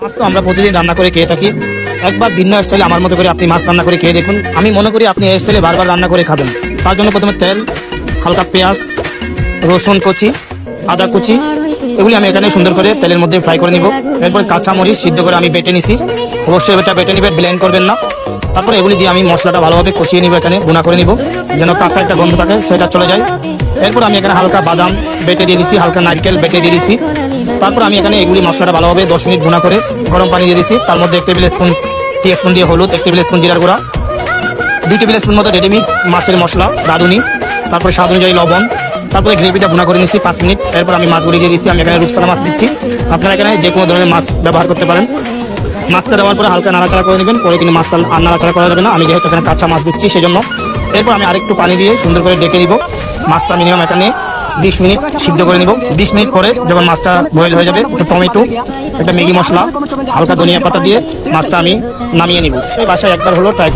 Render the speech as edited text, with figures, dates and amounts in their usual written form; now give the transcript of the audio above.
মাছ তো আমরা প্রতিদিন রান্না করে খেয়ে থাকি। একবার ভিন্ন স্টাইলে আমার মতো করে আপনি মাছ রান্না করে খেয়ে দেখুন। আমি মনে করি আপনি এই স্টাইলে বারবার রান্না করে খাবেন। তার জন্য প্রথমে তেল, হালকা পেঁয়াজ, রসুন কুচি, আদা কুচি, এগুলি আমি এখানে সুন্দর করে তেলের মধ্যে ফ্রাই করে নিব। এরপর কাঁচামরিচ সিদ্ধ করে আমি বেটে নিছি। অবশ্যই এটা বেটে নিবে, ব্লেন্ড করবেন না। তারপরে এগুলি দিয়ে আমি মশলাটা ভালোভাবে কষিয়ে নিব, এখানে গুঁড়া করে নিব যেন কাঁচা একটা গন্ধ থাকে সেটা চলে যায়। এরপর আমি এখানে হালকা বাদাম বেটে দিয়ে দিছি, হালকা নারকেল বেটে দিয়ে দিছি। তারপর আমি এখানে এগুলি মশলাটা ভালোভাবে 10 মিনিট গুঁড়া করে গরম পানি দিয়ে দিছি। তার মধ্যে 1 টেবিল স্পুন দিয়ে হলুদ, 1 টেবিল স্পুন জিরার গুঁড়া, 2 টেবিল স্পুন মতো রেডি মিক্স মাছের মশলা রাঁধুনি, তারপরে স্বাদ অনুযায়ী লবণ। তারপরে গ্রেভিটা গুঁড়া করে নিচ্ছি 5 মিনিট। এরপর আমি মাছগুলি দিয়ে দিচ্ছি। আমি এখানে রূপসালা মাছ দিচ্ছি, আপনারা এখানে যে কোনো ধরনের মাছ ব্যবহার করতে পারেন। মাছটা দেওয়ার পরে হালকা নাড়াচাড়া করে নেবেন, পরে কিন্তু মাছটা আর নাড়াচাড়া করা যাবে না, আমি যেহেতু এখানে কাঁচা মাছ দিচ্ছি সেজন্য। এরপর আমি আরেকটু পানি দিয়ে সুন্দর করে ডেকে দিব। মাছটা মিনিমাম এখানে 20 মিনিট সিদ্ধ করে নিব। 20 মিনিট পরে যখন মাছটা বয়েল হয়ে যাবে, একটু টমেটো, একটা ম্যাগি মশলা, হালকা ধনিয়া পাতা দিয়ে মাছটা আমি নামিয়ে নিব। সেই বাসায় একবার হলো ট্রাই